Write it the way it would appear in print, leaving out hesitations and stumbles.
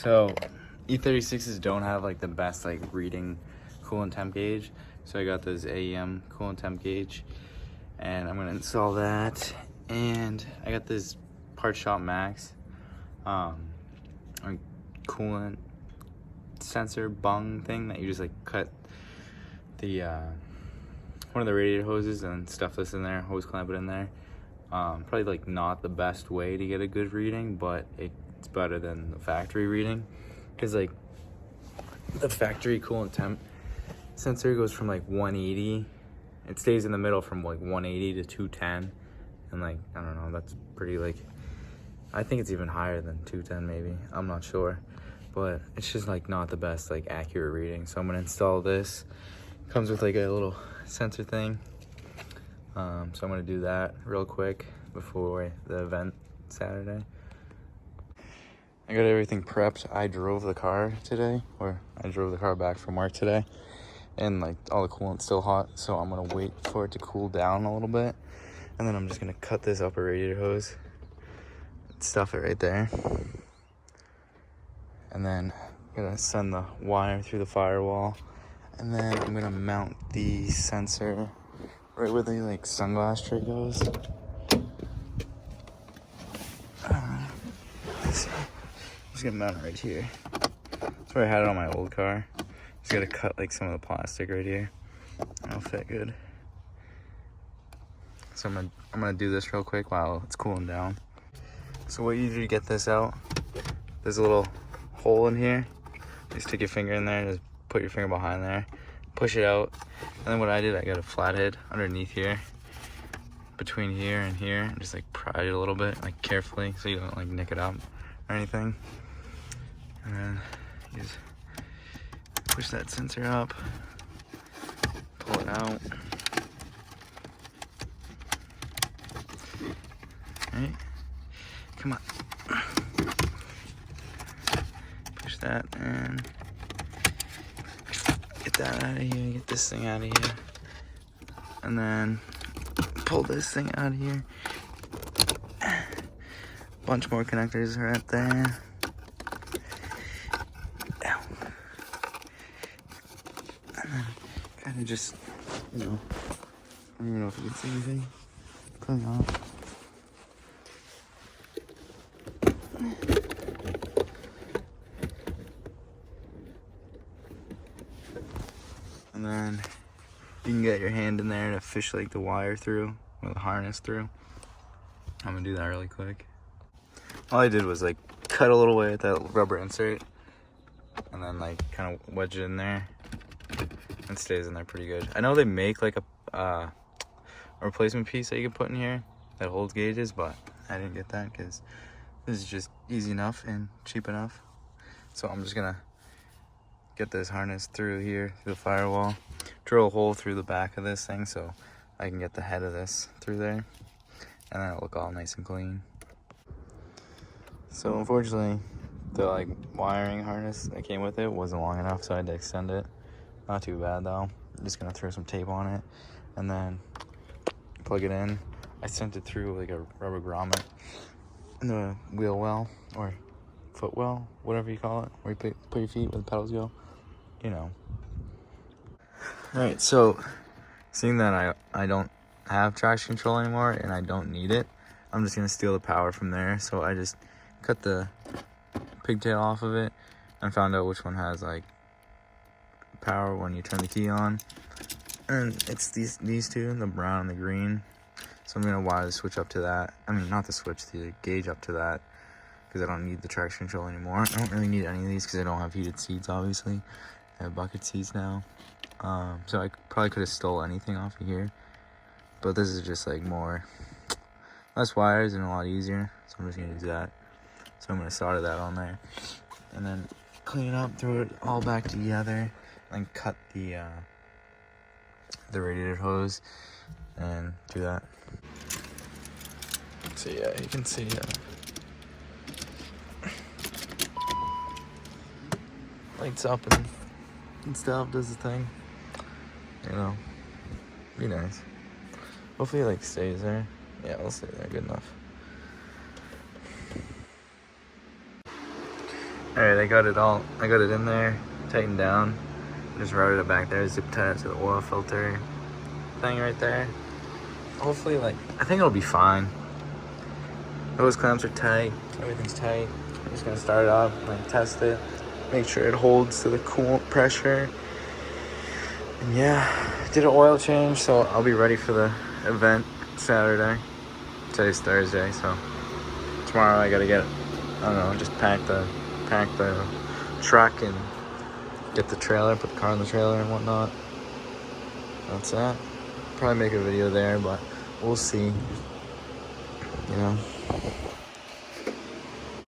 So E36s don't have like the best like reading coolant temp gauge. So I got this AEM coolant temp gauge and I'm gonna install that. And I got this Part Shop Max coolant sensor bung thing that you just like cut the one of the radiator hoses and stuff this in there, hose clamp it in there. Probably like not the best way to get a good reading, but it's better than the factory reading, because like the factory coolant temp sensor goes from like 180, it stays in the middle from like 180 to 210, and like I don't know, that's pretty, like I think it's even higher than 210 maybe, I'm not sure, but it's just like not the best like accurate reading. So I'm gonna install this. It comes with like a little sensor thing, so I'm gonna do that real quick before the event Saturday. I got everything prepped. I drove the car today, or I drove the car back from work today, and like all the coolant's still hot, so I'm gonna wait for it to cool down a little bit, and then I'm just gonna cut this upper radiator hose, stuff it right there, and then I'm gonna send the wire through the firewall, and then I'm gonna mount the sensor right where the like sunglass tray goes. I'm just gonna mount it right here. That's where I had it on my old car. Just gotta cut like some of the plastic right here. It'll fit good. So I'm gonna do this real quick while it's cooling down. So what you do to get this out, there's a little hole in here. Just stick your finger in there, just put your finger behind there, push it out. And then what I did, I got a flathead underneath here, between here and here, and just like pry it a little bit, like carefully, so you don't like nick it up or anything. And then you just push that sensor up, pull it out. Alright, come on. Push that and get that out of here, get this thing out of here. And then pull this thing out of here. Bunch more connectors right there. Ow. And then kind of just, you know, I don't even know if you can see anything. Clean off. And then you can get your hand in there to fish like the wire through, or the harness through. I'm gonna do that really quick. All I did was like cut a little way at that rubber insert, and then like kind of wedge it in there. It stays in there pretty good. I know they make like a replacement piece that you can put in here that holds gauges, but I didn't get that because this is just easy enough and cheap enough. So I'm just gonna get this harness through here, through the firewall, drill a hole through the back of this thing so I can get the head of this through there, and then it'll look all nice and clean. So unfortunately, the like wiring harness that came with it wasn't long enough, so I had to extend it. Not too bad though. I'm just gonna throw some tape on it and then plug it in. I sent it through like a rubber grommet in the wheel well, or foot well, whatever you call it, where you put your feet where the pedals go, you know. Alright, so seeing that I don't have traction control anymore and I don't need it, I'm just gonna steal the power from there. So I just cut the pigtail off of it and found out which one has like power when you turn the key on, and it's these two, the brown and the green. So I'm gonna wire the switch up to that. I mean, not the switch, the gauge up to that, because I don't need the traction control anymore. I don't really need any of these because I don't have heated seats, obviously. I have bucket seats now. So I probably could have stole anything off of here, but this is just like less wires and a lot easier, so I'm just gonna use that. So I'm gonna solder that on there, and then clean it up, throw it all back together, and cut the radiator hose, and do that. So yeah, you can see lights up and stuff, does the thing, you know, be nice. Hopefully it like stays there. Yeah, it'll stay there good enough. Alright, I got it in there, tightened down. Just routed it back there, zip tied it to the oil filter thing right there. Hopefully, like, I think it'll be fine. Those clamps are tight, everything's tight. I'm just gonna start it up, like, test it, make sure it holds to the coolant pressure. And yeah, did an oil change, so I'll be ready for the event Saturday. Today's Thursday, so tomorrow I gotta get, I don't know, just pack the truck and get the trailer, put the car in the trailer and whatnot. That's it. Probably make a video there, but we'll see. You know.